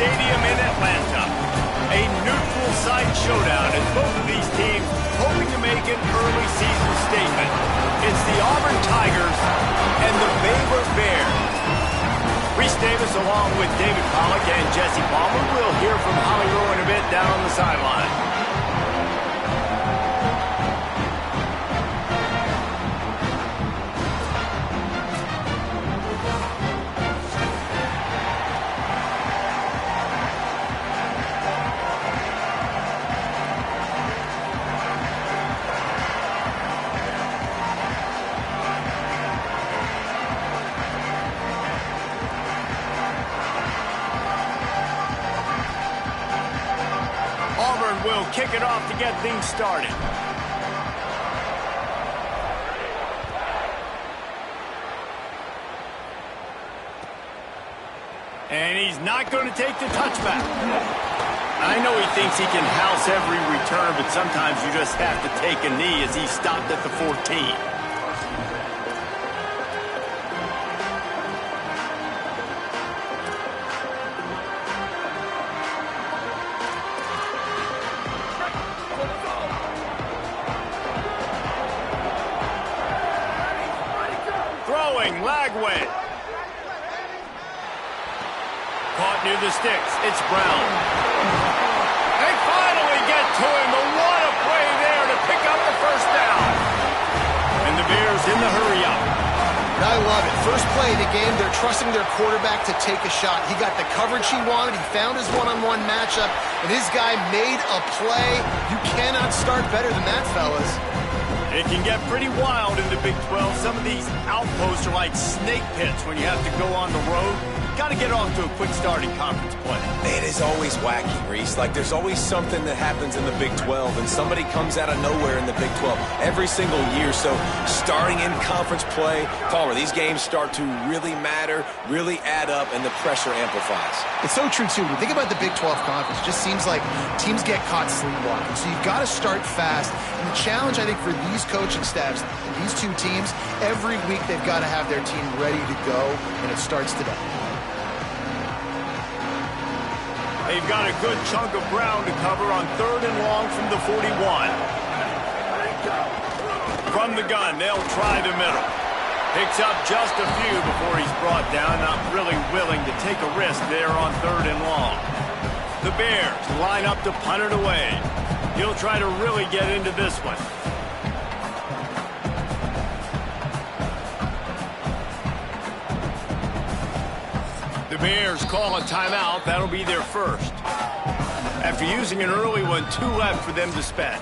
Stadium in Atlanta. A neutral site showdown as both of these teams hoping to make an early season statement. It's the Auburn Tigers and the Baylor Bears. Reese Davis along with David Pollack and Jesse Palmer. We'll hear from Holly Rowe in a bit down on the sideline. Will kick it off to get things started. And he's not going to take the touchback. I know he thinks he can house every return, but sometimes you just have to take a knee as he stopped at the 14. Lagway. Caught near the sticks. It's Brown. They finally get to him, but what a play there to pick up the first down. And the Bears in the hurry up. I love it. First play of the game, they're trusting their quarterback to take a shot. He got the coverage he wanted. He found his one-on-one matchup, and his guy made a play. You cannot start better than that, fellas. It can get pretty wild in the Big 12. Some of these outposts are like snake pits when you have to go on the road. Got to get off to a quick start in conference play. It is always wacky, Reese. Like, there's always something that happens in the Big 12, and somebody comes out of nowhere in the Big 12 every single year. So, starting in conference play, Palmer, these games start to really matter, really add up, and the pressure amplifies. It's so true, too. When you think about the Big 12 conference, it just seems like teams get caught sleepwalking. So, you've got to start fast. And the challenge, I think, for these coaching staffs, these two teams, every week they've got to have their team ready to go, and it starts today. They've got a good chunk of ground to cover on 3rd and long from the 41. From the gun, they'll try the middle. Picks up just a few before he's brought down, not really willing to take a risk there on 3rd and long. The Bears line up to punt it away. He'll try to really get into this one. The Bears call a timeout. That'll be their first. After using an early one, 2 left for them to spend.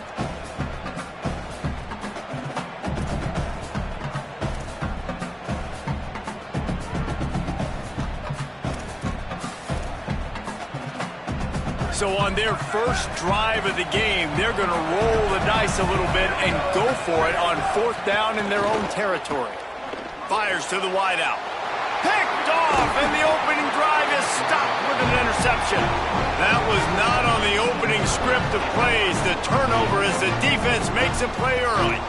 So on their first drive of the game, they're going to roll the dice a little bit and go for it on 4th down in their own territory. Fires to the wideout. Picked off, and the opening drive is stopped with an interception. That was not on the opening script of plays. The turnover as the defense makes a play early.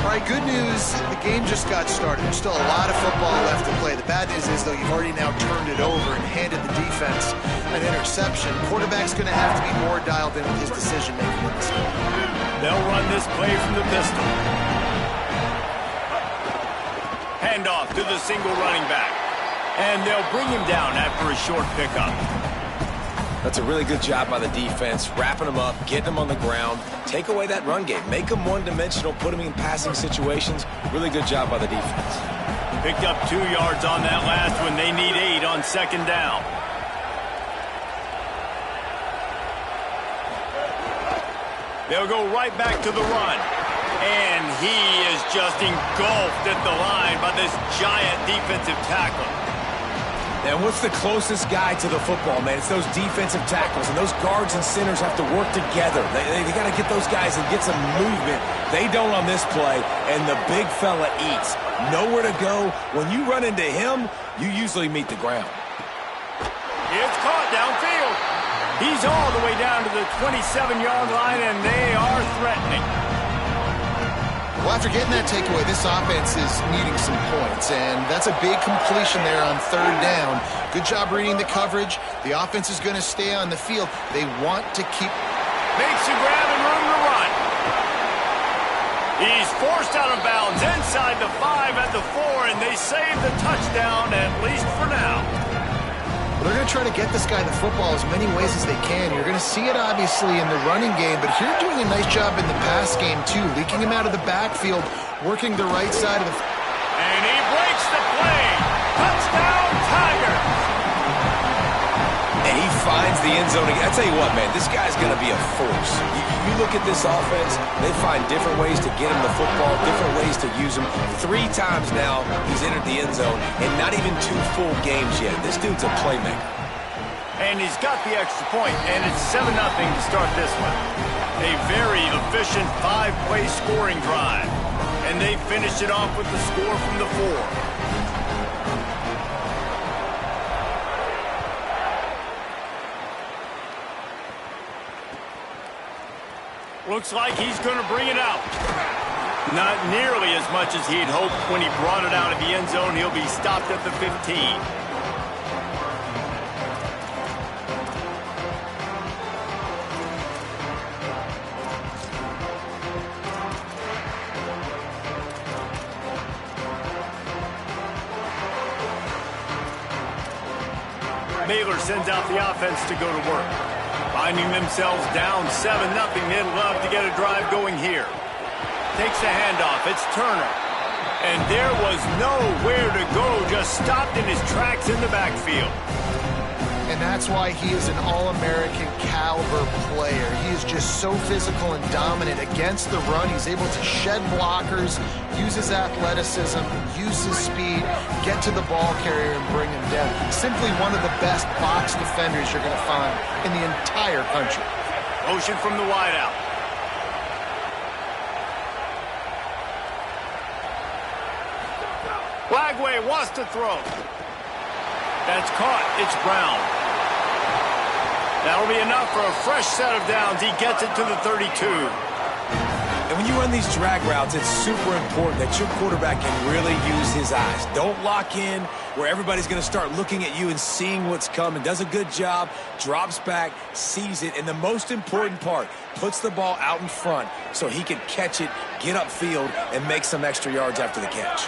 All right, good news. The game just got started. There's still a lot of football left to play. The bad news is, though, you've already now turned it over and handed the defense an interception. Quarterback's going to have to be more dialed in with his decision-making in this game. They'll run this play from the pistol. Handoff to the single running back. And they'll bring him down after a short pickup. That's a really good job by the defense, wrapping them up, getting them on the ground, take away that run game, make them one-dimensional, put them in passing situations. Really good job by the defense. Picked up 2 yards on that last one. They need 8 on 2nd down. They'll go right back to the run. And he is just engulfed at the line by this giant defensive tackle. And what's the closest guy to the football, man? It's those defensive tackles, and those guards and centers have to work together. They got to get those guys and get some movement. They don't on this play, and the big fella eats. Nowhere to go. When you run into him, you usually meet the ground. It's caught downfield. He's all the way down to the 27-yard line, and they are threatening. Well, after getting that takeaway, this offense is needing some points, and that's a big completion there on third down. Good job reading the coverage. The offense is going to stay on the field. They want to keep... Makes a grab and room to run. He's forced out of bounds inside the 5 at the 4, and they save the touchdown, at least for now. They're going to try to get this guy the football as many ways as they can. You're going to see it, obviously, in the running game, but here doing a nice job in the pass game, too. Leaking him out of the backfield, working the right side of the... And he breaks the play. Touchdown, Tigers. And he finds the end zone. I tell you what, man, this guy's going to be a force. You look at this offense, they find different ways to get him the football, different ways to use him. 3 times now he's entered the end zone, and not even 2 full games yet. This dude's a playmaker. And he's got the extra point, and it's 7-0 to start this one. A very efficient 5-play scoring drive. And they finished it off with the score from the 4. Looks like he's going to bring it out. Not nearly as much as he'd hoped when he brought it out of the end zone. He'll be stopped at the 15. Baylor sends out the offense to go to work. Finding themselves down 7-0, they'd love to get a drive going here. Takes the handoff, it's Turner. And there was nowhere to go, just stopped in his tracks in the backfield. And that's why he is an All-American caliber player. He is just so physical and dominant against the run. He's able to shed blockers, use his athleticism, use his speed, get to the ball carrier and bring him down. Simply one of the best box defenders you're going to find in the entire country. Motion from the wideout. Flagway wants to throw. That's caught. It's Brown. That'll be enough for a fresh set of downs. He gets it to the 32. And when you run these drag routes, it's super important that your quarterback can really use his eyes. Don't lock in where everybody's going to start looking at you and seeing what's coming. Does a good job, drops back, sees it, and the most important part, puts the ball out in front so he can catch it, get upfield, and make some extra yards after the catch.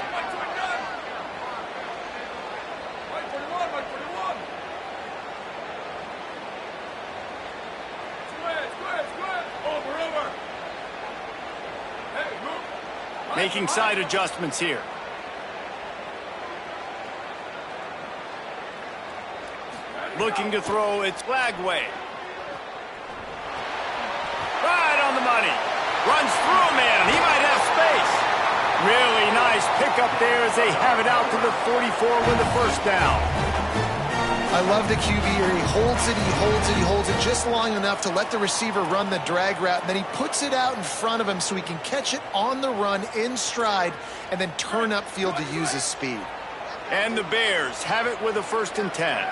Making side adjustments here. Looking to throw, it's Flagway. Right on the money. Runs through a man. He might have space. Really nice pickup there as they have it out to the 44 with the first down. I love the QB here. He holds it, he holds it, he holds it just long enough to let the receiver run the drag route, and then he puts it out in front of him so he can catch it on the run in stride and then turn upfield to use his speed. And the Bears have it with a 1st and 10.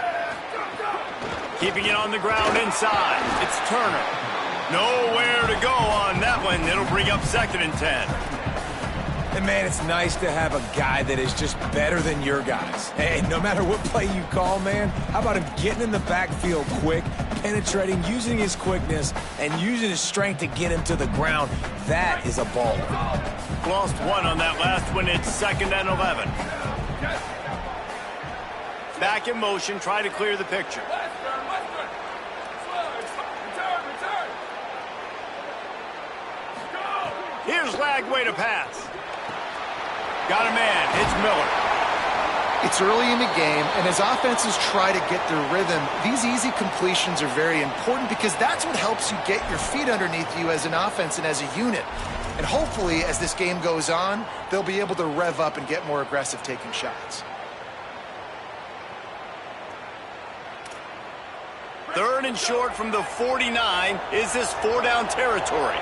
Keeping it on the ground inside. It's Turner. Nowhere to go on that one. It'll bring up 2nd and 10. And, man, it's nice to have a guy that is just better than your guys. Hey, no matter what play you call, man, how about him getting in the backfield quick, penetrating, using his quickness, and using his strength to get him to the ground? That is a baller. Lost 1 on that last one. It's 2nd and 11. Back in motion, try to clear the picture. Here's Flagway to pass. Got a man. It's Miller. It's early in the game, and as offenses try to get their rhythm, these easy completions are very important because that's what helps you get your feet underneath you as an offense and as a unit. And hopefully, as this game goes on, they'll be able to rev up and get more aggressive taking shots. 3rd and short from the 49. Is this 4-down territory?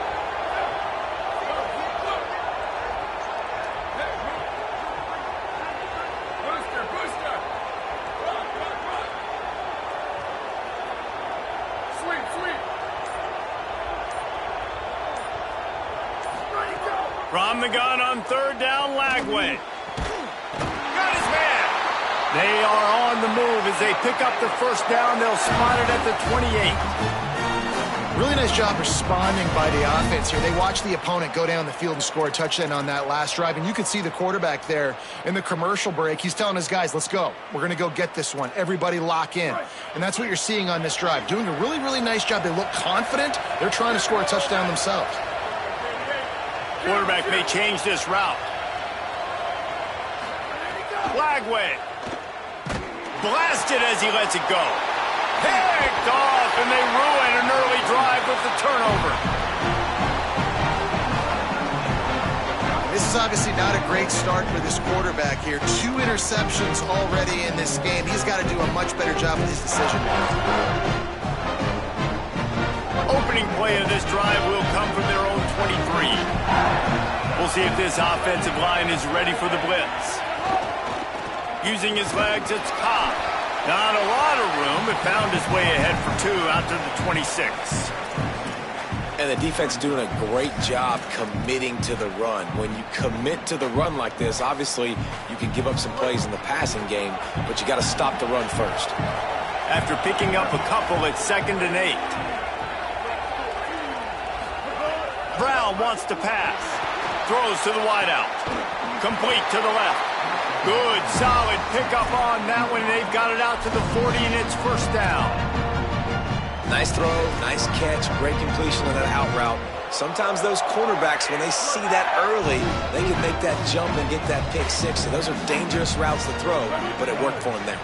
From the gun on third down, Lagway. Got his man. They are on the move as they pick up the first down. They'll spot it at the 28. Really nice job responding by the offense here. They watched the opponent go down the field and score a touchdown on that last drive, and you could see the quarterback there in the commercial break. He's telling his guys, let's go. We're going to go get this one. Everybody lock in. And that's what you're seeing on this drive. Doing a really, really nice job. They look confident. They're trying to score a touchdown themselves. Quarterback may change this route. Lagway. Blasted as he lets it go. Picked off, and they ruin an early drive with the turnover. This is obviously not a great start for this quarterback here. 2 interceptions already in this game. He's got to do a much better job with his decision making. Opening play of this drive will come from their own 23. We'll see if this offensive line is ready for the blitz. Using his legs, it's Cobb. Not a lot of room, but found his way ahead for 2 out to the 26. And the defense is doing a great job committing to the run. When you commit to the run like this, obviously you can give up some plays in the passing game, but you got to stop the run first. After picking up a couple, it's 2nd and 8. Brown wants to pass. Throws to the wideout. Complete to the left. Good, solid pickup on that one. They've got it out to the 40, and it's first down. Nice throw, nice catch, great completion of that out route. Sometimes those cornerbacks, when they see that early, they can make that jump and get that pick 6. So those are dangerous routes to throw, but it worked for him there.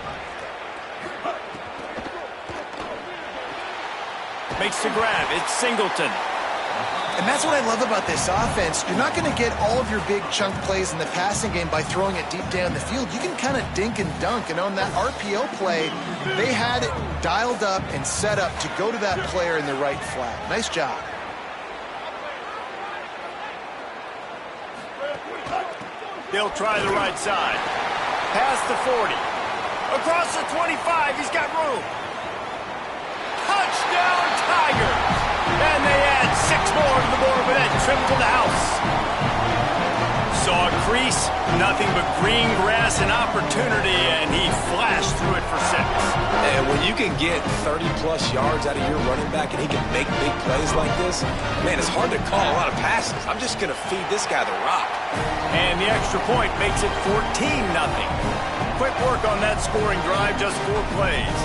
Makes the grab. It's Singleton. And that's what I love about this offense. You're not going to get all of your big chunk plays in the passing game by throwing it deep down the field. You can kind of dink and dunk. And on that RPO play, they had it dialed up and set up to go to that player in the right flat. Nice job. They'll try the right side. Past the 40. Across the 25. He's got room. Touchdown, Tigers! And they add 6 more to the board with that trip to the house. Saw a crease, nothing but green grass and opportunity, and he flashed through it for 6. And when you can get 30-plus yards out of your running back and he can make big plays like this, man, it's hard to call a lot of passes. I'm just going to feed this guy the rock. And the extra point makes it 14-0. Quick work on that scoring drive, just 4 plays.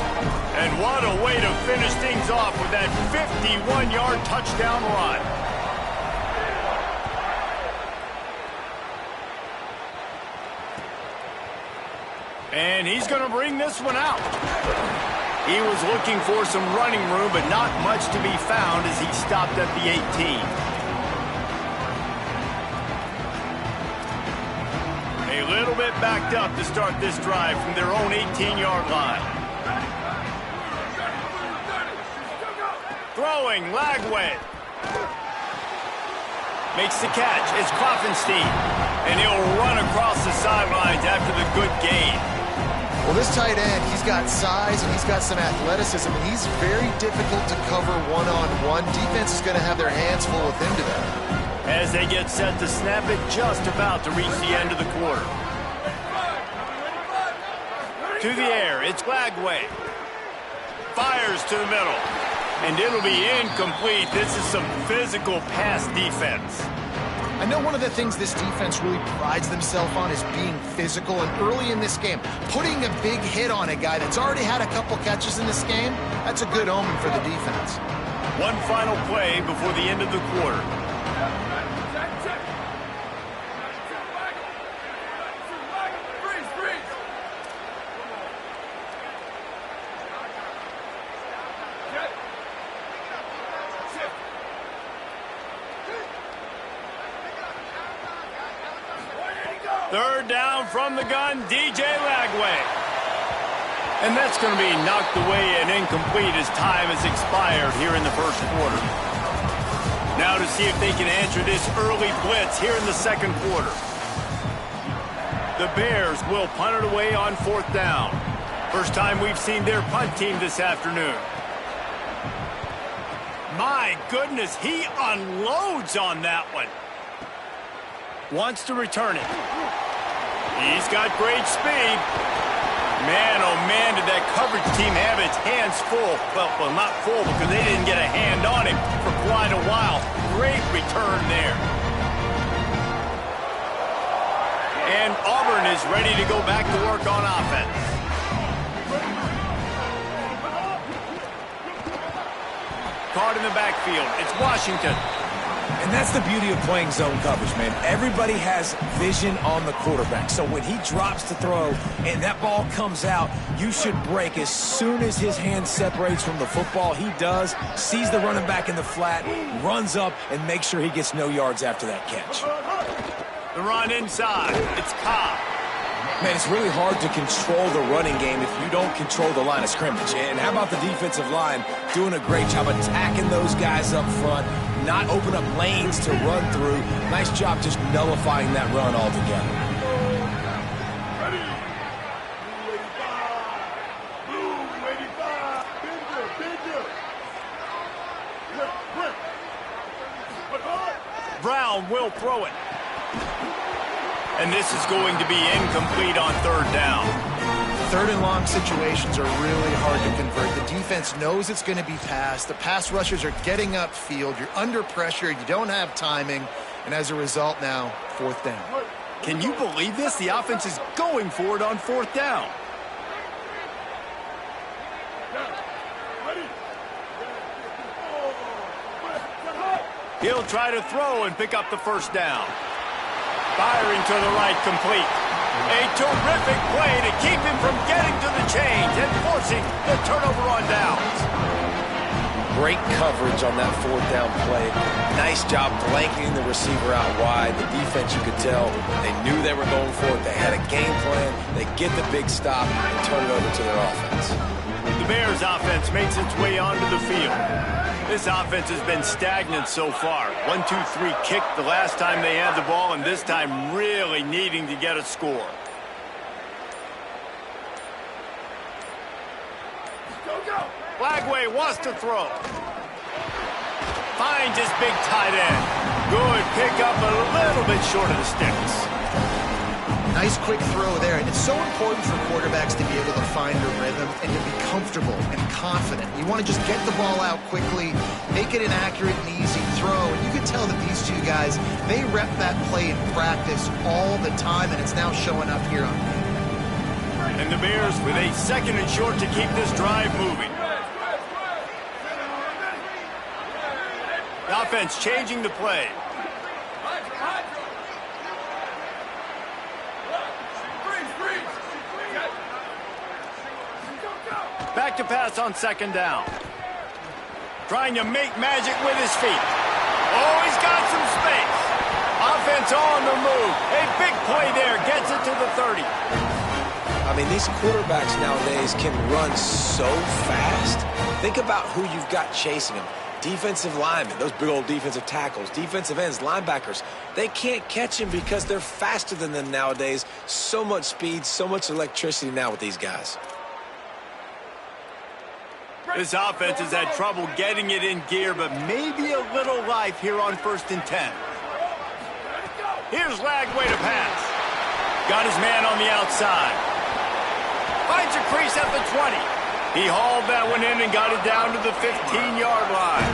And what a way to finish things off with that 51-yard touchdown run. And he's going to bring this one out. He was looking for some running room, but not much to be found as he stopped at the 18. A little bit backed up to start this drive from their own 18-yard line. Throwing, Lagway. Makes the catch. It's Klopfenstein. And he'll run across the sidelines after the good gain. Well, this tight end, he's got size and he's got some athleticism, and he's very difficult to cover one-on-one. Defense is going to have their hands full with him today. As they get set to snap it, just about to reach the end of the quarter. To the air, it's Lagway. Fires to the middle. And it'll be incomplete. This is some physical pass defense. I know one of the things this defense really prides themselves on is being physical, and early in this game, putting a big hit on a guy that's already had a couple catches in this game, that's a good omen for the defense. One final play before the end of the quarter. Third down from the gun, DJ Lagway. And that's going to be knocked away and incomplete as time has expired here in the first quarter. Now to see if they can answer this early blitz here in the second quarter. The Bears will punt it away on 4th down. First time we've seen their punt team this afternoon. My goodness, he unloads on that one. Wants to return it. He's got great speed. Man, oh man, did that coverage team have its hands full. Well, not full because they didn't get a hand on him for quite a while. Great return there. And Auburn is ready to go back to work on offense. Caught in the backfield. It's Washington. And that's the beauty of playing zone coverage, man. Everybody has vision on the quarterback. So when he drops to throw and that ball comes out, you should break as soon as his hand separates from the football. He does, sees the running back in the flat, runs up, and makes sure he gets no yards after that catch. The run inside. It's Cobb. Man, it's really hard to control the running game if you don't control the line of scrimmage. And how about the defensive line doing a great job attacking those guys up front, not open up lanes to run through. Nice job just nullifying that run altogether. Brown will throw it. And this is going to be incomplete on third down. Third and long situations are really hard to convert. The defense knows it's going to be passed. The pass rushers are getting upfield. You're under pressure. You don't have timing. And as a result now, fourth down. Can you believe this? The offense is going for it on fourth down. He'll try to throw and pick up the first down. Firing to the right, complete. A terrific play to keep him from getting to the chains and forcing the turnover on downs. Great coverage on that fourth down play. Nice job blanketing the receiver out wide. The defense, you could tell, they knew they were going for it. They had a game plan. They get the big stop and turn it over to their offense. The Bears' offense makes its way onto the field. This offense has been stagnant so far. 1-2-3 kick the last time they had the ball, and this time really needing to get a score. Flagway wants to throw. Finds his big tight end. Good pickup, a little bit short of the sticks. Nice quick throw there. And it's so important for quarterbacks to be able to find a rhythm and to be comfortable and confident. You want to just get the ball out quickly, make it an accurate and easy throw. And you can tell that these two guys, they rep that play in practice all the time, and it's now showing up here on game. And the Bears with a second and short to keep this drive moving. The offense changing the play. Back to pass on second down. Trying to make magic with his feet. Oh, he's got some space. Offense on the move. A big play there. Gets it to the 30. I mean, these quarterbacks nowadays can run so fast. Think about who you've got chasing them. Defensive linemen, those big old defensive tackles, defensive ends, linebackers. They can't catch him because they're faster than them nowadays. So much speed, so much electricity now with these guys. This offense has had trouble getting it in gear, but maybe a little life here on 1st and 10. Here's Lagway to pass. Got his man on the outside. Finds a crease at the 20. He hauled that one in and got it down to the 15-yard line.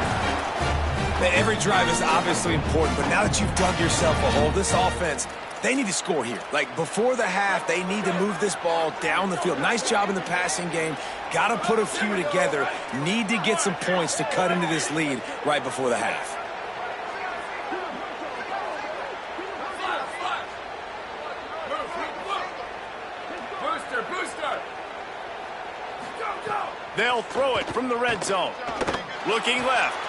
Every drive is obviously important, but now that you've dug yourself a hole, this offense, they need to score here. Like, before the half, they need to move this ball down the field. Nice job in the passing game. Got to put a few together. Need to get some points to cut into this lead right before the half. They'll throw it from the red zone. Looking left.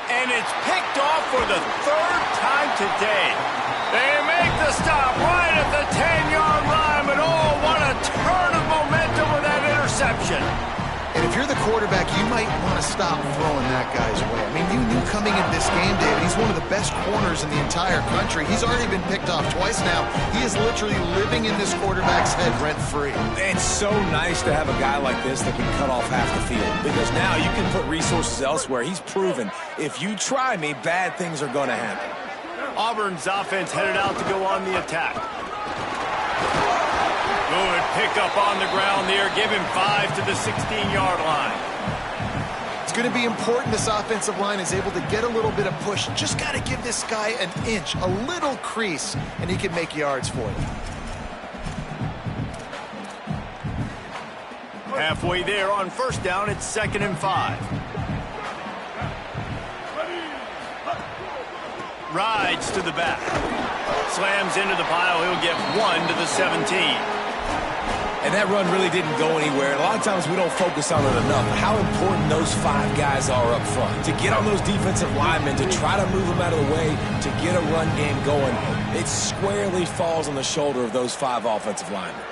And it's picked off for the third time today. They make the stop right at the 10-yard line, but oh, what a turn of momentum with that interception. And if you're the quarterback, you might want to stop throwing that guy's way. I mean, you knew coming into this game, David, he's one of the best corners in the entire country. He's already been picked off twice now. He is literally living in this quarterback's head rent-free. It's so nice to have a guy like this that can cut off half the field, because now you can put resources elsewhere. He's proven if you try me, bad things are going to happen. Auburn's offense headed out to go on the attack. Good pickup on the ground there. Give him 5 to the 16-yard line. It's going to be important this offensive line is able to get a little bit of push. Just got to give this guy an inch, a little crease, and he can make yards for you. Halfway there on first down, it's 2nd and 5. Rides to the back. Slams into the pile. He'll get 1 to the 17. And that run really didn't go anywhere. And a lot of times we don't focus on it enough. How important those 5 guys are up front. To get on those defensive linemen, to try to move them out of the way, to get a run game going, it squarely falls on the shoulder of those 5 offensive linemen.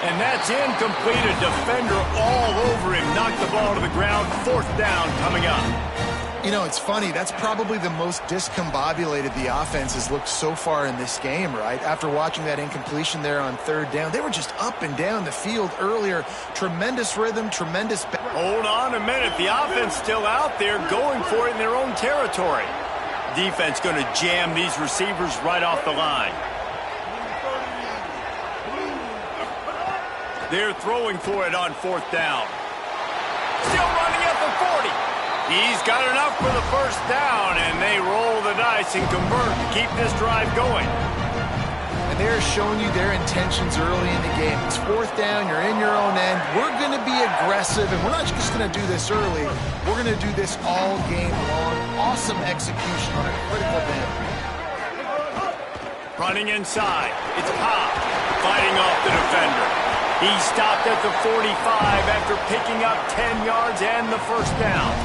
And that's incomplete. A defender all over him. Knocked the ball to the ground. 4th down coming up. You know, it's funny. That's probably the most discombobulated the offense has looked so far in this game, right? After watching that incompletion there on 3rd down, they were just up and down the field earlier. Tremendous rhythm, tremendous... Hold on a minute. The offense still out there going for it in their own territory. Defense going to jam these receivers right off the line. They're throwing for it on 4th down. Still running at the 40. He's got enough for the 1st down, and they roll the dice and convert to keep this drive going. And they're showing you their intentions early in the game. It's 4th down, you're in your own end. We're going to be aggressive, and we're not just going to do this early. We're going to do this all game long. Awesome execution on a critical down. Running inside. It's Pop fighting off the defender. He stopped at the 45 after picking up 10 yards and the 1st down.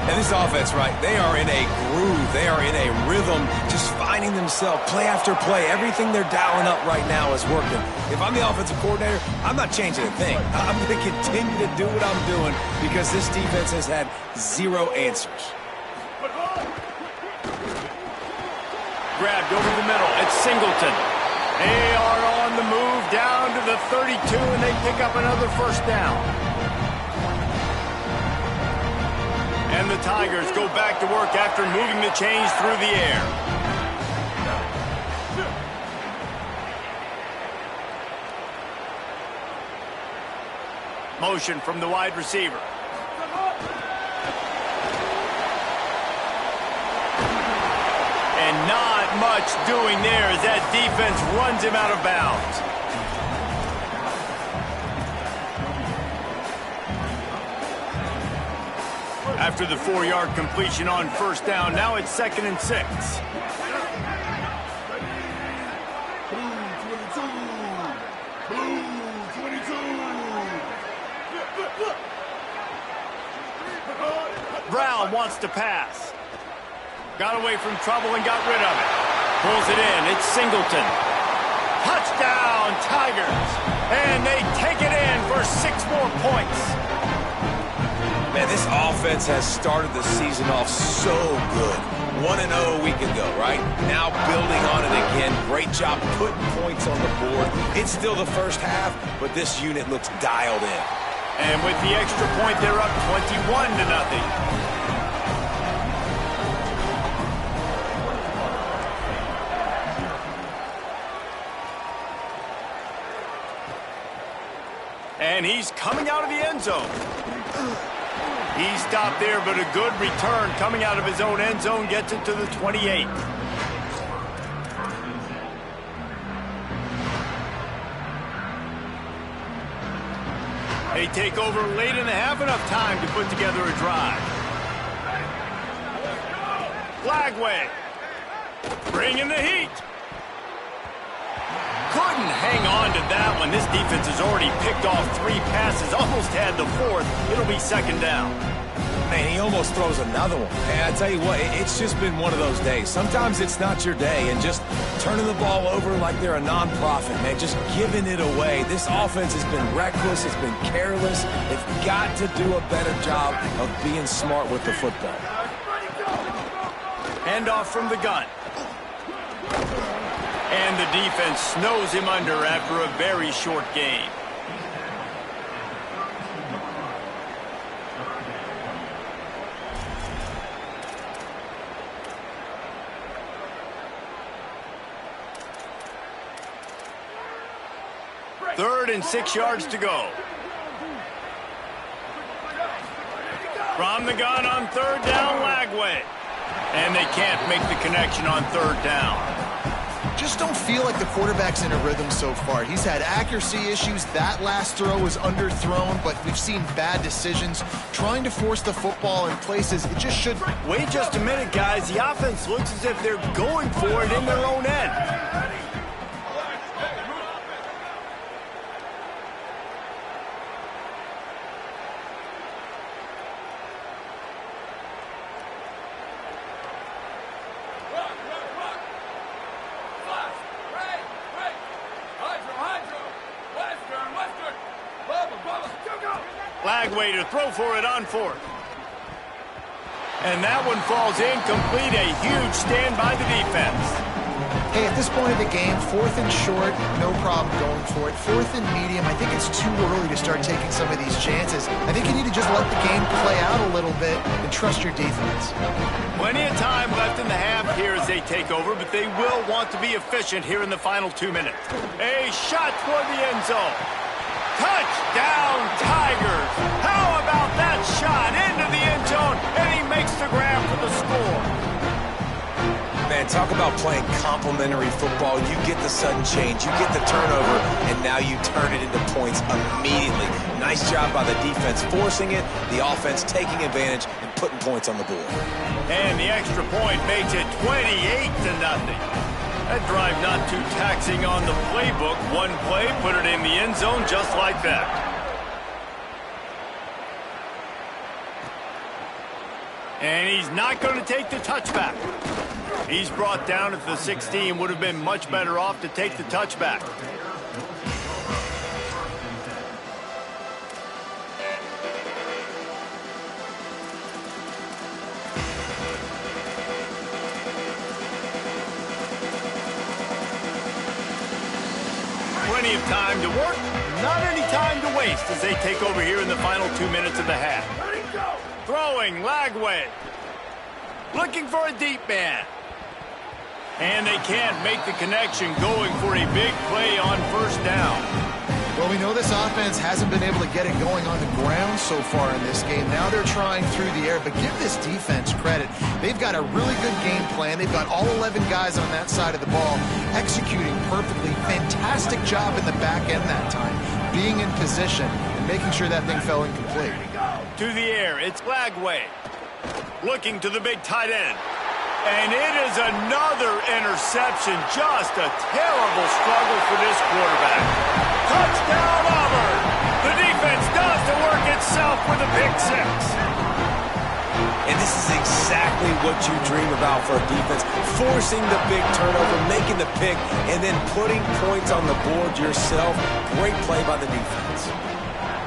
And this offense, right, they are in a groove. They are in a rhythm, just finding themselves play after play. Everything they're dialing up right now is working. If I'm the offensive coordinator, I'm not changing a thing. I'm going to continue to do what I'm doing because this defense has had 0 answers. Grabbed over the middle. It's Singleton. They are on the move down to the 32, and they pick up another 1st down. And the Tigers go back to work after moving the chains through the air. Motion from the wide receiver. And not much doing there as that defense runs him out of bounds. After the 4-yard completion on 1st down, now it's 2nd and 6. Brown wants to pass. Got away from trouble and got rid of it. Pulls it in. It's Singleton. Touchdown, Tigers. And they take it in for 6 more points. Man, this offense has started the season off so good. 1-0 a week ago, right? Now building on it again. Great job putting points on the board. It's still the 1st half, but this unit looks dialed in. And with the extra point, they're up 21-0. And he's coming out of the end zone. He stopped there, but a good return coming out of his own end zone gets it to the 28. They take over late in the half, enough time to put together a drive. Flagway. Bringing the heat. Couldn't hang on to that one. This defense has already picked off 3 passes, almost had the 4th. It'll be 2nd down. Man, he almost throws another one. And I tell you what, it's just been one of those days. Sometimes it's not your day, and just turning the ball over like they're a nonprofit, man, just giving it away. This offense has been reckless, it's been careless. They've got to do a better job of being smart with the football. Handoff from the gun. And the defense snows him under after a very short game. 3rd and 6 yards to go. From the gun on 3rd down, Lagway. And they can't make the connection on 3rd down. Just don't feel like the quarterback's in a rhythm so far. He's had accuracy issues. That last throw was underthrown, but we've seen bad decisions. Trying to force the football in places it just should. Wait just a minute, guys. The offense looks as if they're going for it in their own end. Lagway to throw for it on 4th. And that one falls incomplete. A huge stand by the defense. Hey, at this point of the game, 4th and short, no problem going for it. 4th and medium, I think it's too early to start taking some of these chances. I think you need to just let the game play out a little bit and trust your defense. Plenty of time left in the half here as they take over, but they will want to be efficient here in the final 2 minutes. A shot toward the end zone. Touchdown, Tigers! How about that shot into the end zone, and he makes the grab for the score. Man, talk about playing complementary football. You get the sudden change, you get the turnover, and now you turn it into points immediately. Nice job by the defense forcing it, the offense taking advantage and putting points on the board. And the extra point makes it 28-0. That drive not too taxing on the playbook. One play, put it in the end zone just like that. And he's not going to take the touchback. He's brought down at the 16. Would have been much better off to take the touchback. Plenty of time to work, not any time to waste as they take over here in the final 2 minutes of the half. Throwing, Lagway. Looking for a deep man. And they can't make the connection, going for a big play on 1st down. Well, we know this offense hasn't been able to get it going on the ground so far in this game. Now they're trying through the air, but give this defense credit. They've got a really good game plan. They've got all 11 guys on that side of the ball executing perfectly. Fantastic job in the back end that time, being in position and making sure that thing fell incomplete. To the air, it's Lagway. Looking to the big tight end. And it is another interception. Just a terrible struggle for this quarterback. Touchdown, Auburn! The defense does the work itself with a pick 6. And this is exactly what you dream about for a defense. Forcing the big turnover, making the pick, and then putting points on the board yourself. Great play by the defense.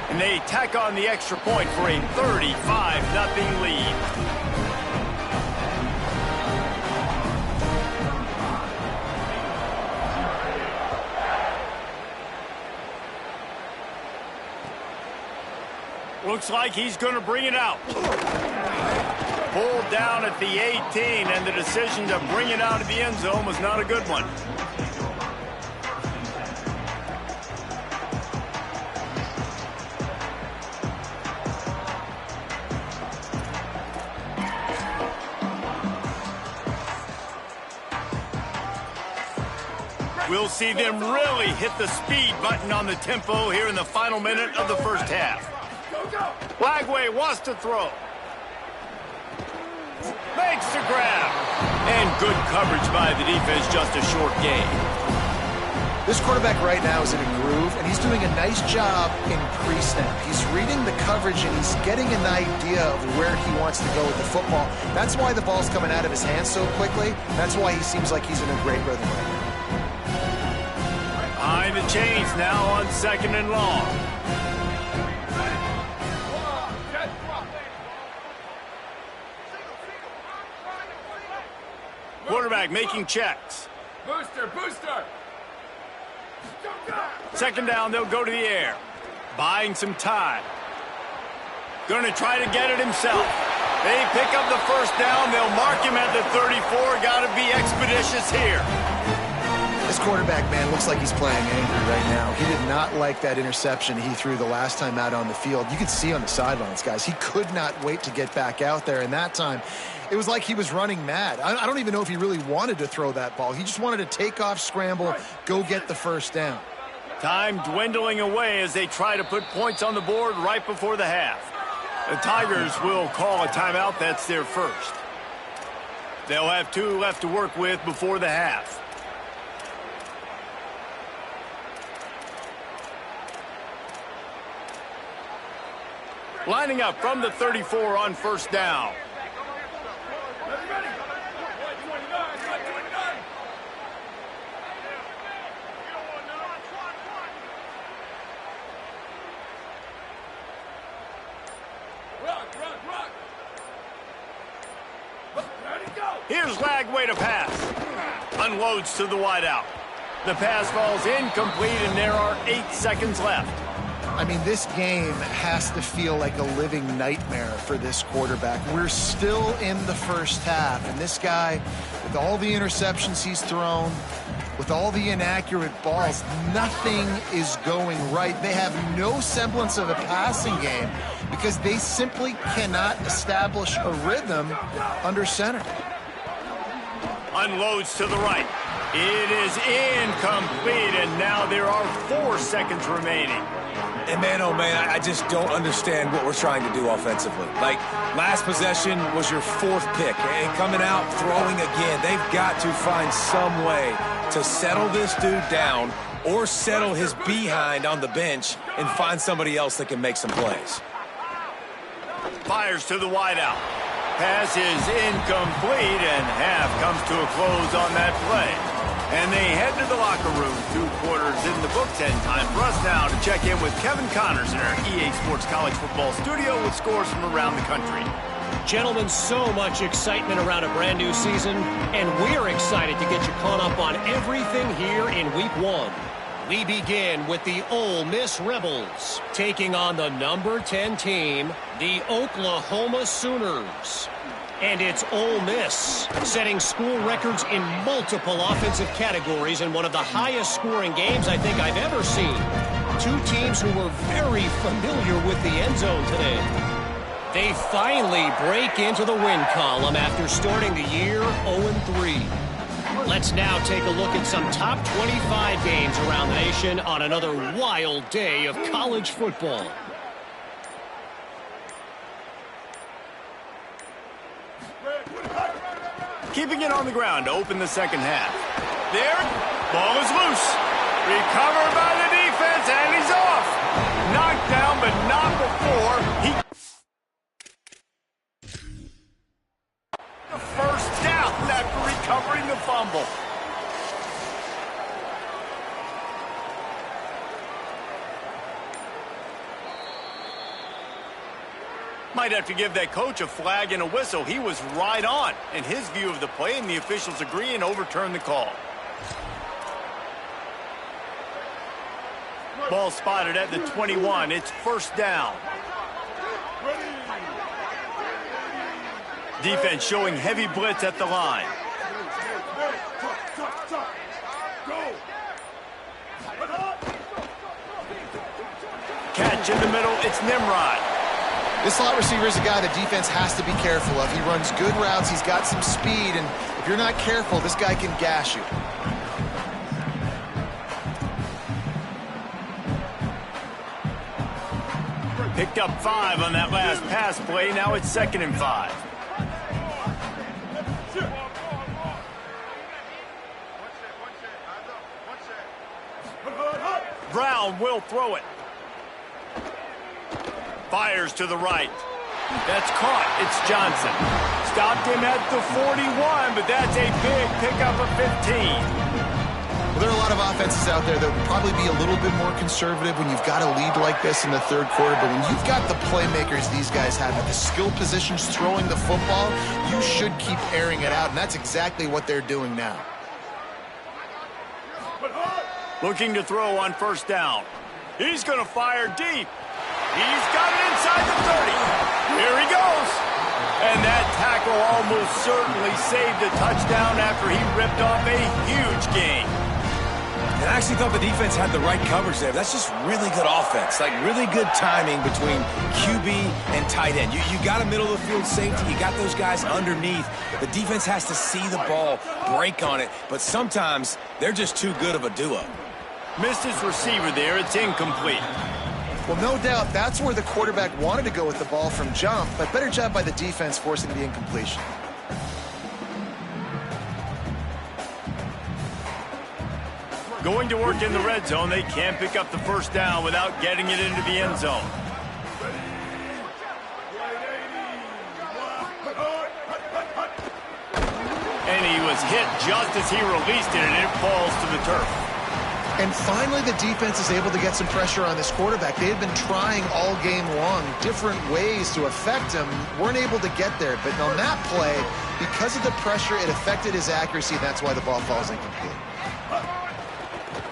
And they tack on the extra point for a 35-0 lead. Looks like he's going to bring it out. Pulled down at the 18, and the decision to bring it out of the end zone was not a good one. We'll see them really hit the speed button on the tempo here in the final minute of the first half. Lagway wants to throw. Makes the grab. And good coverage by the defense, just a short gain. This quarterback right now is in a groove, and he's doing a nice job in pre-snap. He's reading the coverage, and he's getting an idea of where he wants to go with the football. That's why the ball's coming out of his hands so quickly. That's why he seems like he's in a great rhythm right now. Behind the chains now on 2nd and long. Quarterback making checks. Booster! 2nd down, they'll go to the air. Buying some time. Going to try to get it himself. They pick up the 1st down. They'll mark him at the 34. Got to be expeditious here. This This quarterback, man, looks like he's playing angry right now. He did not like that interception he threw the last time out on the field. You could see on the sidelines, guys, he could not wait to get back out there. And that time, it was like he was running mad. I don't even know if he really wanted to throw that ball. He just wanted to take off, scramble, go get the first down. Time dwindling away as they try to put points on the board right before the half. The Tigers will call a timeout. That's their first. They'll have 2 left to work with before the half. Lining up from the 34 on first down. Here's Lagway to pass. Unloads to the wideout. The pass falls incomplete, and there are 8 seconds left. I mean, this game has to feel like a living nightmare for this quarterback. We're still in the first half, and this guy, with all the interceptions he's thrown, with all the inaccurate balls, nothing is going right. They have no semblance of a passing game because they simply cannot establish a rhythm under center. Unloads to the right. It is incomplete, and now there are 4 seconds remaining. And man, oh man, I just don't understand what we're trying to do offensively. Like, last possession was your 4th pick, and coming out, throwing again. They've got to find some way to settle this dude down or settle his behind on the bench and find somebody else that can make some plays. Fires to the wideout. Pass is incomplete, and half comes to a close on that play. And they head to the locker room. 2 quarters in the books, and time for us now to check in with Kevin Connors in our EA Sports College Football studio with scores from around the country. Gentlemen, so much excitement around a brand new season, and we're excited to get you caught up on everything here in Week 1. We begin with the Ole Miss Rebels taking on the number 10 team, the Oklahoma Sooners. And it's Ole Miss setting school records in multiple offensive categories in one of the highest scoring games I think I've ever seen. 2 teams who were very familiar with the end zone today. They finally break into the win column after starting the year 0-3. Let's now take a look at some top 25 games around the nation on another wild day of college football. Keeping it on the ground to open the second half. There, ball is loose. Recovered by the defense, and he's off. Knocked down, but not before he... The first down after recovering the fumble. Might have to give that coach a flag and a whistle. He was right on in his view of the play, and the officials agree and overturn the call. Ball spotted at the 21. It's first down. Defense showing heavy blitz at the line. Catch in the middle. It's Nimrod. This slot receiver is a guy the defense has to be careful of. He runs good routes. He's got some speed, and if you're not careful, this guy can gash you. Picked up 5 on that last pass play. Now it's 2nd and 5. Brown will throw it. Fires to the right. That's caught. It's Johnson. Stopped him at the 41, but that's a big pickup of 15. Well, there are a lot of offenses out there that would probably be a little bit more conservative when you've got a lead like this in the 3rd quarter, but when you've got the playmakers these guys have at the skill positions throwing the football, you should keep airing it out, and that's exactly what they're doing now. Looking to throw on first down. He's going to fire deep. He's got it inside the 30. Here he goes. And that tackle almost certainly saved a touchdown after he ripped off a huge gain. actually thought the defense had the right coverage there. That's just really good offense, like really good timing between QB and tight end. You got a middle of the field safety. You got those guys underneath. The defense has to see the ball, break on it, but sometimes they're just too good of a duo. Missed his receiver there. It's incomplete. Well, no doubt that's where the quarterback wanted to go with the ball from jump, but better job by the defense forcing the incompletion. Going to work in the red zone, they can't pick up the first down without getting it into the end zone. And he was hit just as he released it, and it falls to the turf. And finally, the defense is able to get some pressure on this quarterback. They had been trying all game long different ways to affect him, weren't able to get there. But on that play, because of the pressure, it affected his accuracy, and that's why the ball falls incomplete.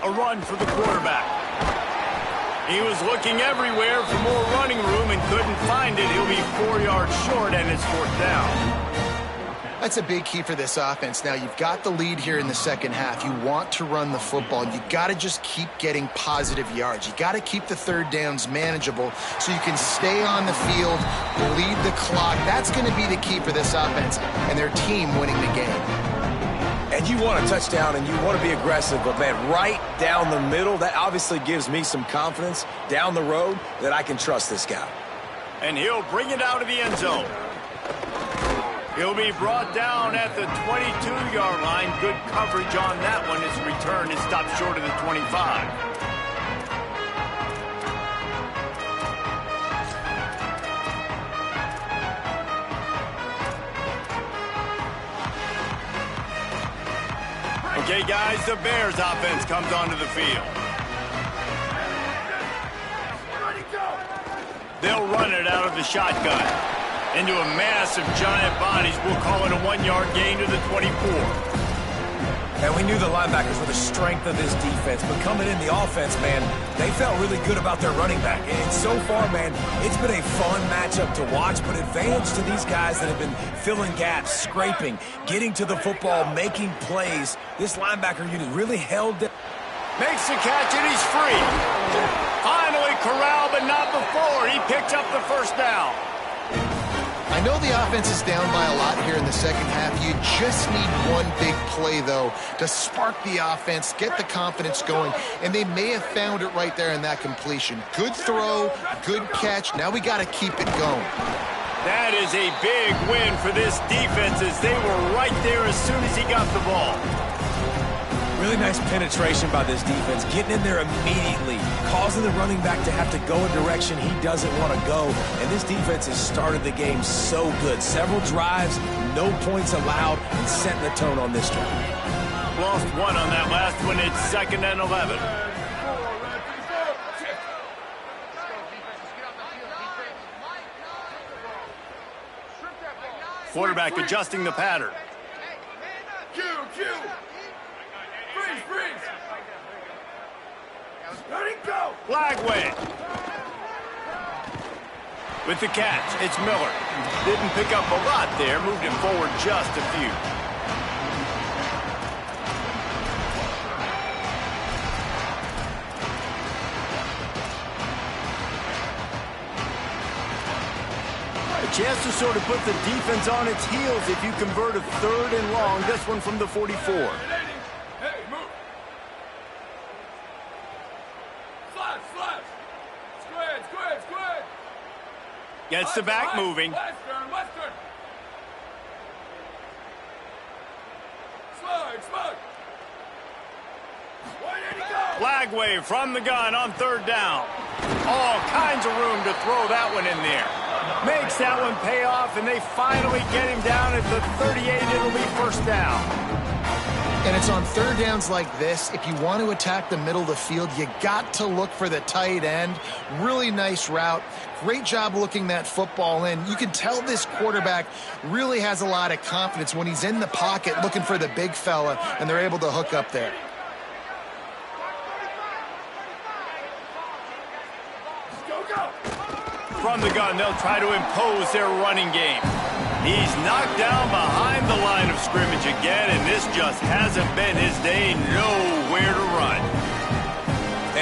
A run for the quarterback. He was looking everywhere for more running room and couldn't find it. He'll be 4 yards short, and it's fourth down. That's a big key for this offense. Now, you've got the lead here in the second half. You want to run the football. You got to just keep getting positive yards. You got to keep the third downs manageable so you can stay on the field, lead the clock. That's going to be the key for this offense and their team winning the game. And you want a touchdown and you want to be aggressive, but, man, right down the middle, that obviously gives me some confidence down the road that I can trust this guy. And he'll bring it out of the end zone. He'll be brought down at the 22-yard line. Good coverage on that one. His return is stopped short of the 25. Okay, guys, the Bears offense comes onto the field. They'll run it out of the shotgun into a mass of giant bodies. We'll call it a 1-yard gain to the 24. And we knew the linebackers were the strength of this defense, but coming in the offense, man, they felt really good about their running back. And so far, man, it's been a fun matchup to watch, but advantage to these guys that have been filling gaps, scraping, getting to the football, making plays. This linebacker unit really held them. Makes the catch, and he's free. Finally corralled, but not before. He picked up the first down. I know the offense is down by a lot here in the second half. You just need one big play, though, to spark the offense, get the confidence going, and they may have found it right there in that completion. Good throw, good catch. Now we got to keep it going. That is a big win for this defense as they were right there as soon as he got the ball. Really nice penetration by this defense, getting in there immediately, causing the running back to have to go a direction he doesn't want to go. And this defense has started the game so good. Several drives, no points allowed, and setting the tone on this drive. Lost one on that last one. It's 2nd and 11. Quarterback adjusting the pattern. Flag wave. With the catch, it's Miller. Didn't pick up a lot there, moved it forward just a few. A chance to sort of put the defense on its heels if you convert a 3rd and long. This one from the 44. Gets the back moving. Flag wave from the gun on 3rd down. All kinds of room to throw that one in there. Makes that one pay off, and they finally get him down at the 38. It'll be 1st down. And it's on 3rd downs like this. If you want to attack the middle of the field, you got to look for the tight end. Really nice route. Great job looking that football in. You can tell this quarterback really has a lot of confidence when he's in the pocket looking for the big fella, and they're able to hook up there. From the gun, they'll try to impose their running game. He's knocked down behind the line of scrimmage again, and this just hasn't been his day. Nowhere to run.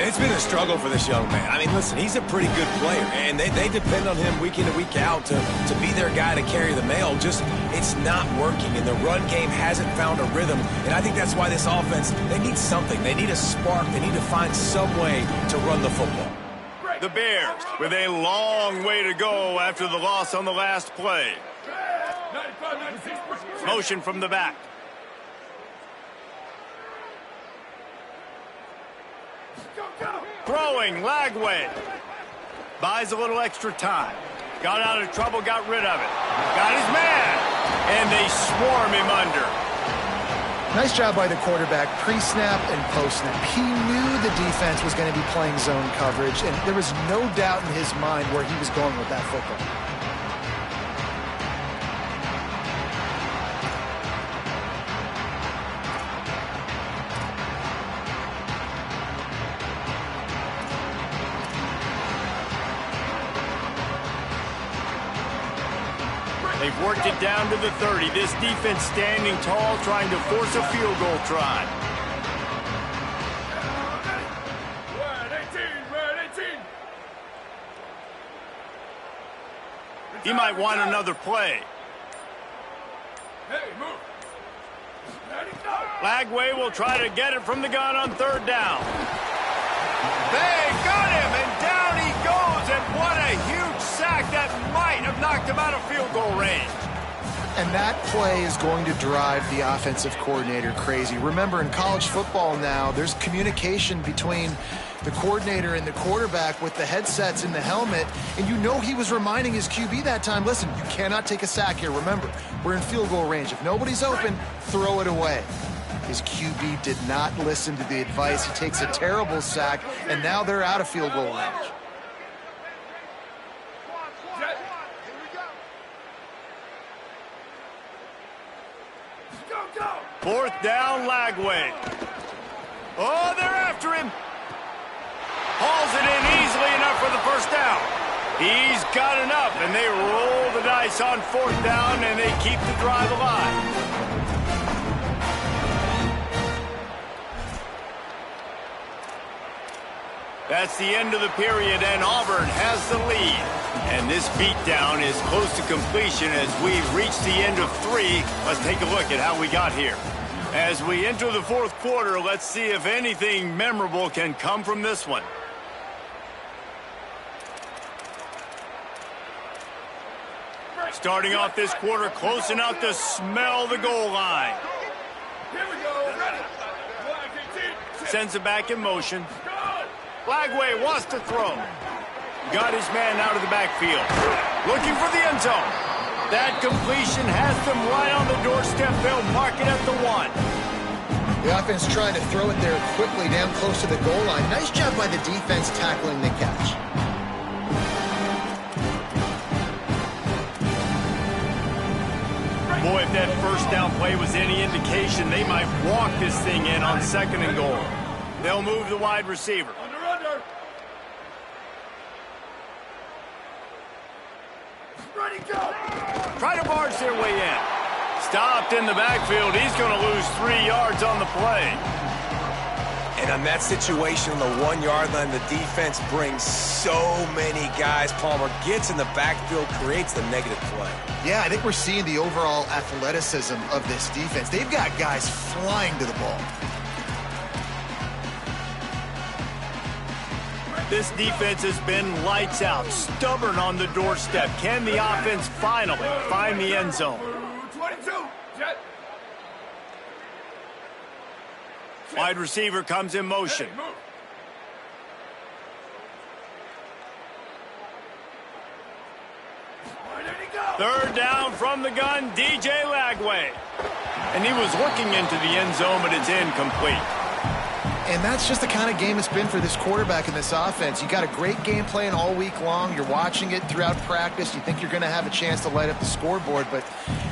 And it's been a struggle for this young man. I mean, listen, he's a pretty good player, and they depend on him week in and week out to be their guy to carry the mail. Just, it's not working, and the run game hasn't found a rhythm. And I think that's why this offense, they need something. They need a spark. They need to find some way to run the football. The Bears with a long way to go after the loss on the last play. Motion from the back. Throwing, Lagway. Buys a little extra time. Got out of trouble, got rid of it. Got his man. And they swarm him under. Nice job by the quarterback, pre-snap and post-snap. He knew the defense was going to be playing zone coverage, and there was no doubt in his mind where he was going with that football. They've worked it down to the 30. This defense standing tall, trying to force a field goal try. He might want another play. Lagway will try to get it from the gun on third down. They got him, and down he goes, and what a huge sack that might have knocked him out of field goal range. And that play is going to drive the offensive coordinator crazy. Remember, in college football now, there's communication between the coordinator and the quarterback with the headsets in the helmet, and you know he was reminding his QB that time, listen, you cannot take a sack here. Remember, we're in field goal range. If nobody's open, throw it away. His QB did not listen to the advice. He takes a terrible sack, and now they're out of field goal range. Fourth down, Lagway. Oh, they're after him. Hauls it in easily enough for the first down. He's got enough, and they roll the dice on fourth down, and they keep the drive alive. That's the end of the period, and Auburn has the lead. And this beatdown is close to completion as we've reached the end of 3. Let's take a look at how we got here. As we enter the fourth quarter, let's see if anything memorable can come from this one. Starting off this quarter close enough to smell the goal line. Here we go. Ready. Sends it back in motion. Lagway wants to throw. Got his man out of the backfield. Looking for the end zone. That completion has them right on the doorstep. They'll mark it at the 1. The offense trying to throw it there quickly down close to the goal line. Nice job by the defense tackling the catch. Boy, if that first down play was any indication, they might walk this thing in on 2nd and goal. They'll move the wide receiver. Under. Ready, go. Try to barge their way in. Stopped in the backfield. He's going to lose 3 yards on the play. And on that situation, on the 1-yard line, the defense brings so many guys. Palmer gets in the backfield, creates the negative play. Yeah, I think we're seeing the overall athleticism of this defense. They've got guys flying to the ball. This defense has been lights out, stubborn on the doorstep. Can the offense finally find the end zone? 22. Jet. Wide receiver comes in motion. Hey, move. Third down from the gun, DJ Lagway. And he was looking into the end zone, but it's incomplete. And that's just the kind of game it's been for this quarterback in this offense. You got a great game plan all week long. You're watching it throughout practice. You think you're going to have a chance to light up the scoreboard, but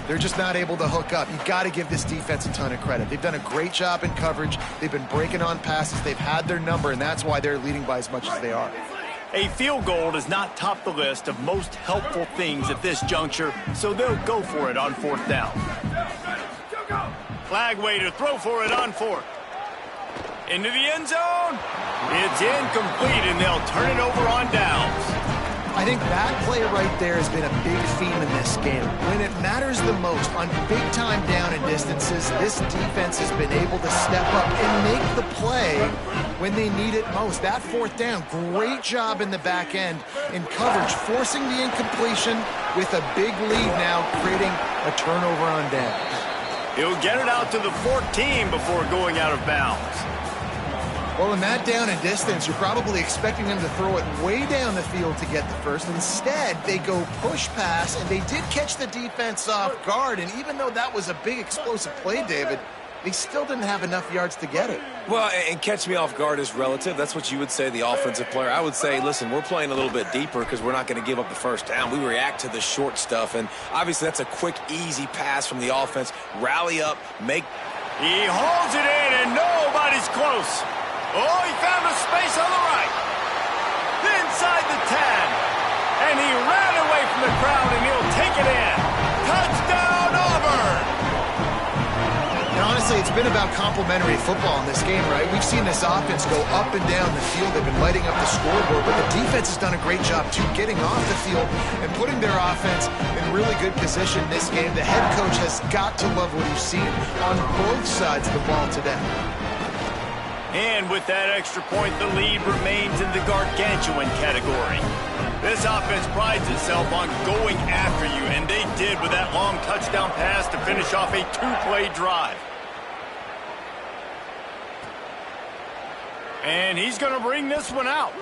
they're just not able to hook up. You've got to give this defense a ton of credit. They've done a great job in coverage. They've been breaking on passes. They've had their number, and that's why they're leading by as much as they are. A field goal does not top the list of most helpful things at this juncture, so they'll go for it on 4th down. Lagway to throw for it on 4th. Into the end zone. It's incomplete, and they'll turn it over on downs. I think that play right there has been a big theme in this game. When it matters the most, on big-time down and distances, this defense has been able to step up and make the play when they need it most. That fourth down, great job in the back end in coverage, forcing the incompletion with a big lead now, creating a turnover on downs. He'll get it out to the 14 before going out of bounds. Well, in that down and distance, you're probably expecting them to throw it way down the field to get the first. Instead, they go push pass, and they did catch the defense off guard. And even though that was a big explosive play, David, they still didn't have enough yards to get it. Well, and catch me off guard is relative. That's what you would say, the offensive player. I would say, listen, we're playing a little bit deeper because we're not going to give up the first down. We react to the short stuff, and obviously that's a quick, easy pass from the offense. Rally up, make... He holds it in, and nobody's close. Oh, he found a space on the right. Inside the 10. And he ran away from the crowd, and he'll take it in. Touchdown, Auburn! And honestly, it's been about complementary football in this game, right? We've seen this offense go up and down the field. They've been lighting up the scoreboard, but the defense has done a great job, too, getting off the field and putting their offense in really good position this game. The head coach has got to love what he's seen on both sides of the ball today. And with that extra point, the lead remains in the gargantuan category. This offense prides itself on going after you, and they did with that long touchdown pass to finish off a two-play drive. And he's going to bring this one out.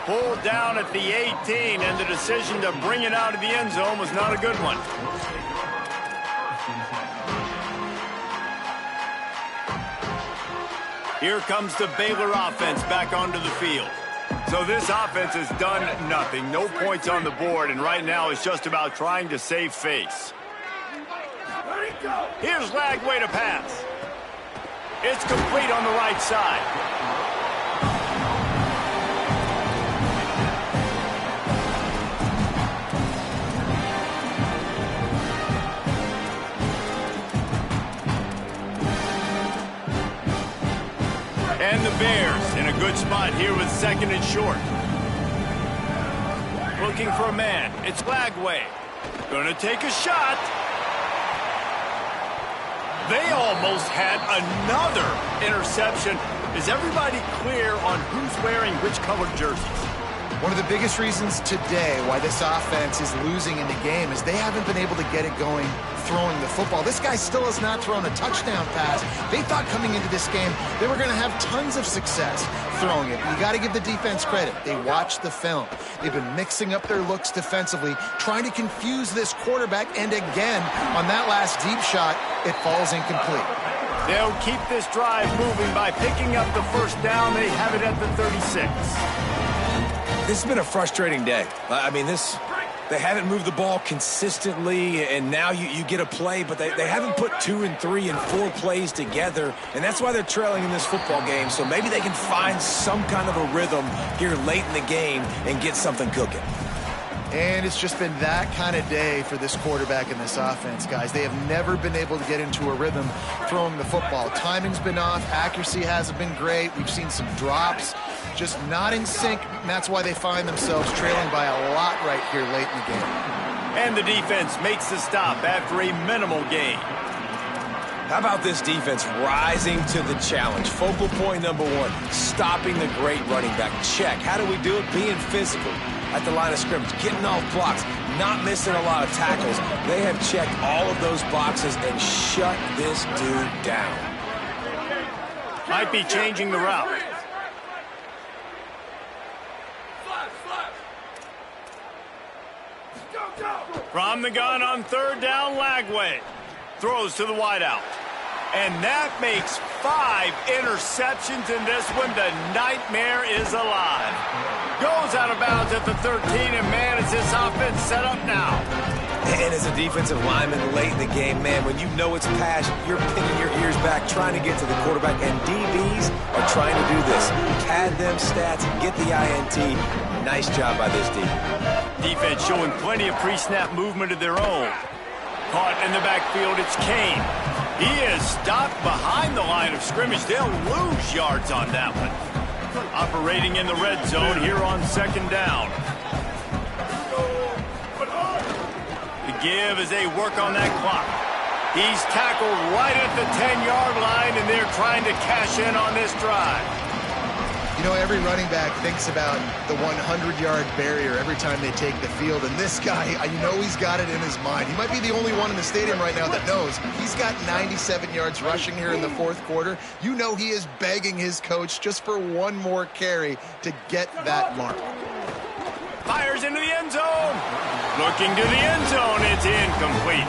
Pulled down at the 18, and the decision to bring it out of the end zone was not a good one. Here comes the Baylor offense back onto the field. So this offense has done nothing. No points on the board, and right now it's just about trying to save face. Here's Lagway to pass. It's complete on the right side. And the Bears in a good spot here with second and short. Looking for a man. It's Lagway. Gonna take a shot. They almost had another interception. Is everybody clear on who's wearing which colored jerseys? One of the biggest reasons today why this offense is losing in the game is they haven't been able to get it going throwing the football. This guy still has not thrown a touchdown pass. They thought coming into this game they were going to have tons of success throwing it. You got to give the defense credit. They watched the film. They've been mixing up their looks defensively, trying to confuse this quarterback, and again, on that last deep shot, it falls incomplete. They'll keep this drive moving by picking up the first down. They have it at the 36. This has been a frustrating day. I mean, they haven't moved the ball consistently, and now you get a play, but they haven't put 2 and 3 and 4 plays together, and that's why they're trailing in this football game. So maybe they can find some kind of a rhythm here late in the game and get something cooking. And it's just been that kind of day for this quarterback and this offense, guys. They have never been able to get into a rhythm throwing the football. Timing's been off. Accuracy hasn't been great. We've seen some drops. Just not in sync, and that's why they find themselves trailing by a lot right here late in the game. And the defense makes the stop after a minimal gain. How about this defense rising to the challenge? Focal point number 1, stopping the great running back. Check. How do we do it? Being physical at the line of scrimmage, getting off blocks, not missing a lot of tackles. They have checked all of those boxes and shut this dude down. Might be changing the route. From the gun on third down, Lagway throws to the wideout. And that makes 5 interceptions in this one. The nightmare is alive. Goes out of bounds at the 13, and man, is this offense set up now. And as a defensive lineman late in the game, man, when you know it's pass, you're pinning your ears back, trying to get to the quarterback, and DBs are trying to do this. Pad them stats, get the INT. Nice job by this D. Defense showing plenty of pre-snap movement of their own. Caught in the backfield, it's Kane. He is stopped behind the line of scrimmage. They'll lose yards on that one. Operating in the red zone here on second down. The give as they work on that clock. He's tackled right at the 10-yard line, and they're trying to cash in on this drive. You know, every running back thinks about the 100-yard barrier every time they take the field, and this guy, you know he's got it in his mind. He might be the only one in the stadium right now that knows he's got 97 yards rushing here in the fourth quarter. You know he is begging his coach just for one more carry to get that mark. Fires into the end zone. Looking to the end zone. It's incomplete.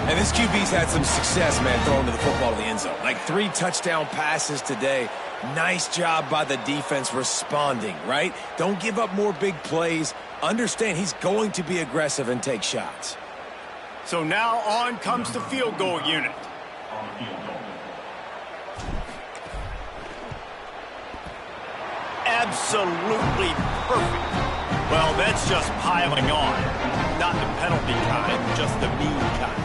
And this QB's had some success, man, throwing to the football to the end zone. Like 3 touchdown passes today. Nice job by the defense responding, right? Don't give up more big plays. Understand he's going to be aggressive and take shots. So now on comes the field goal unit. Absolutely perfect. Well, that's just piling on. Not the penalty kind, just the mean kind.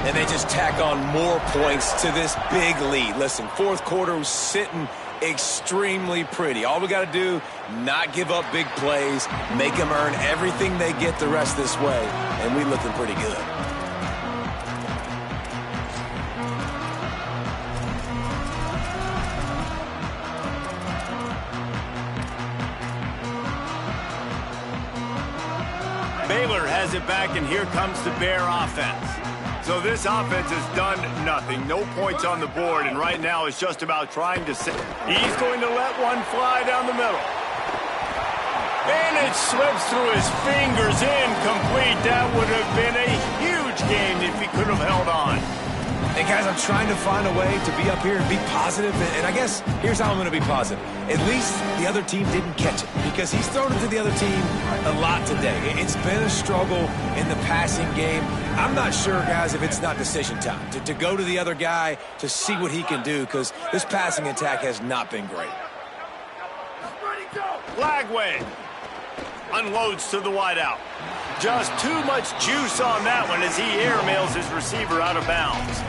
And they just tack on more points to this big lead. Listen, fourth quarter was sitting extremely pretty. All we got to do, not give up big plays, make them earn everything they get the rest this way, and we looking pretty good. Baylor has it back, and here comes the Bear offense. So this offense has done nothing. No points on the board, and right now it's just about trying to set. He's going to let one fly down the middle. And it slips through his fingers, incomplete. That would have been a huge game if he could have held on. Hey, guys, I'm trying to find a way to be up here and be positive, and I guess here's how I'm going to be positive. At least the other team didn't catch it, because he's thrown it to the other team a lot today. It's been a struggle in the passing game. I'm not sure, guys, if it's not decision time, to go to the other guy to see what he can do, because this passing attack has not been great. Flag wave. Unloads to the wideout. Just too much juice on that one as he airmails his receiver out of bounds.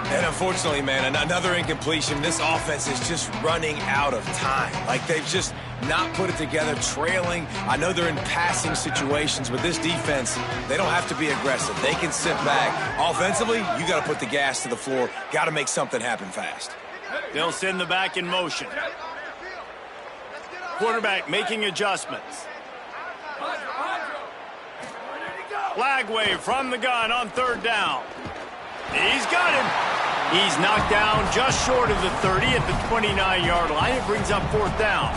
And unfortunately, man, another incompletion. This offense is just running out of time. Like, they've just not put it together, trailing. I know they're in passing situations, but this defense, they don't have to be aggressive. They can sit back. Offensively, you got to put the gas to the floor. Got to make something happen fast. They'll send the back in motion. Quarterback making adjustments. Flag wave from the gun on third down. He's got him. He's knocked down just short of the 30 at the 29-yard line. It brings up fourth down.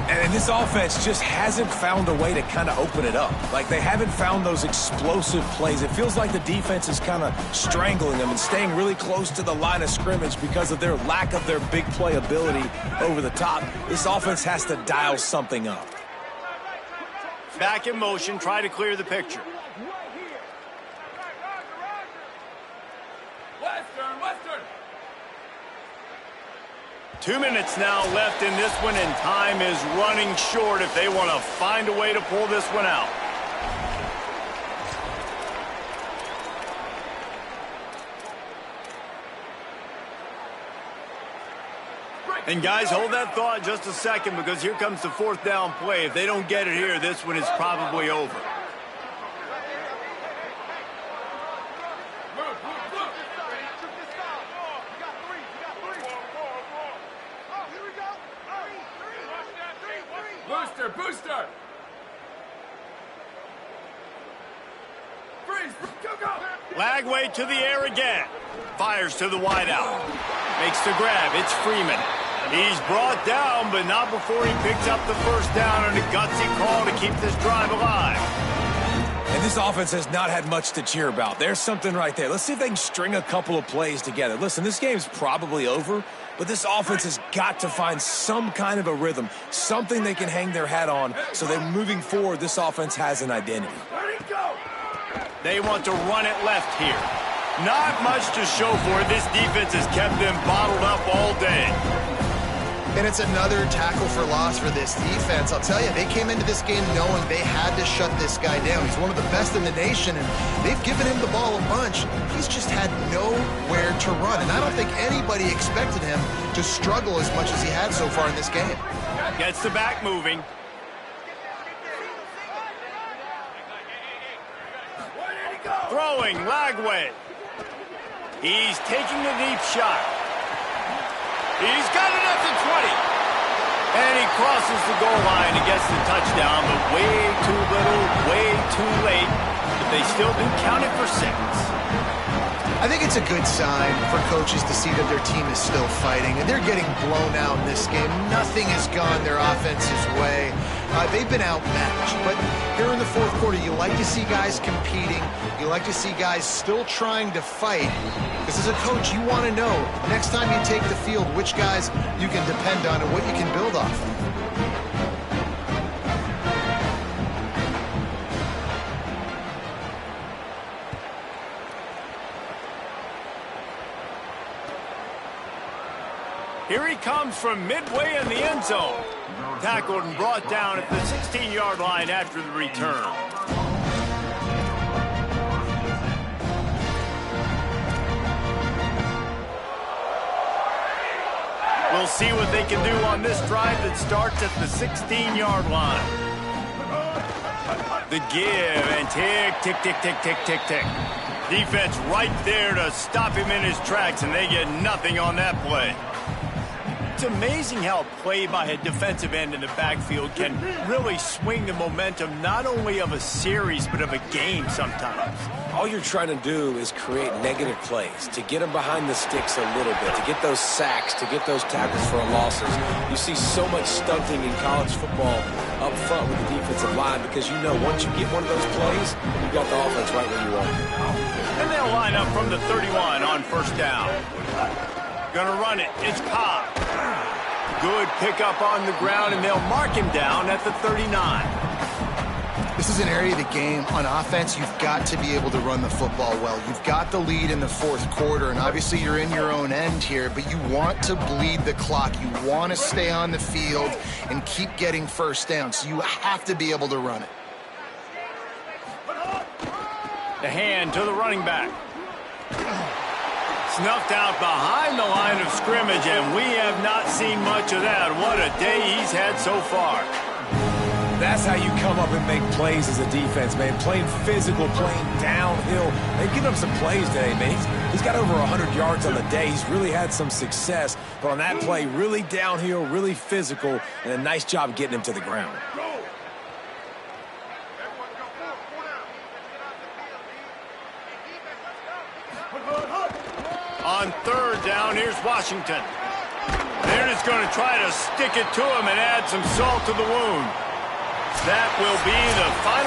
And this offense just hasn't found a way to kind of open it up. Like, they haven't found those explosive plays. It feels like the defense is kind of strangling them and staying really close to the line of scrimmage because of their lack of their big play ability over the top. This offense has to dial something up. Back in motion, try to clear the picture. Western. 2 minutes now left in this one, and time is running short if they want to find a way to pull this one out. And guys, hold that thought just a second, because here comes the fourth down play. If they don't get it here, this one is probably over. Booster. Freeze. Go. Lagway to the air again. Fires to the wideout. Makes the grab. It's Freeman. He's brought down, but not before he picks up the first down on a gutsy call to keep this drive alive. And this offense has not had much to cheer about. There's something right there. Let's see if they can string a couple of plays together. Listen, this game's probably over, but this offense has got to find some kind of a rhythm, something they can hang their hat on, so that moving forward, this offense has an identity. They want to run it left here. Not much to show for it. This defense has kept them bottled up all day. And it's another tackle for loss for this defense. I'll tell you, they came into this game knowing they had to shut this guy down. He's one of the best in the nation, and they've given him the ball a bunch. He's just had nowhere to run, and I don't think anybody expected him to struggle as much as he had so far in this game. Gets the back moving. Throwing, Lagway. He's taking the deep shot. He's got it at the 20. And he crosses the goal line and gets the touchdown, but way too little, way too late. But they still do count it for 6. I think it's a good sign for coaches to see that their team is still fighting, and they're getting blown out in this game. Nothing has gone their offense's way. They've been outmatched, but here in the fourth quarter, you like to see guys competing. You like to see guys still trying to fight. Because as a coach, you want to know, next time you take the field, which guys you can depend on and what you can build off. Here he comes from midway in the end zone. Tackled and brought down at the 16-yard line after the return. We'll see what they can do on this drive that starts at the 16-yard line. The give and tick, tick, tick, tick, tick, tick, tick. Defense right there to stop him in his tracks, and they get nothing on that play. It's amazing how a play by a defensive end in the backfield can really swing the momentum not only of a series but of a game sometimes. All you're trying to do is create negative plays, to get them behind the sticks a little bit, to get those sacks, to get those tackles for losses. You see so much stunting in college football up front with the defensive line because you know once you get one of those plays, you got the offense right where you want it. And they'll line up from the 31 on first down. Gonna run it. It's Cobb. Good pickup on the ground, and they'll mark him down at the 39. This is an area of the game on offense you've got to be able to run the football well. You've got the lead in the fourth quarter, and obviously you're in your own end here, but you want to bleed the clock. You want to stay on the field and keep getting first down, so you have to be able to run it. The hand to the running back. Snuffed out behind the line of scrimmage, and we have not seen much of that. What a day he's had so far. That's how you come up and make plays as a defense, man. Playing physical, playing downhill. They've given him some plays today, man. He's got over 100 yards on the day. He's really had some success. But on that play, really downhill, really physical, and a nice job getting him to the ground. On third down, here's Washington. They're just going to try to stick it to him and add some salt to the wound. That will be the final.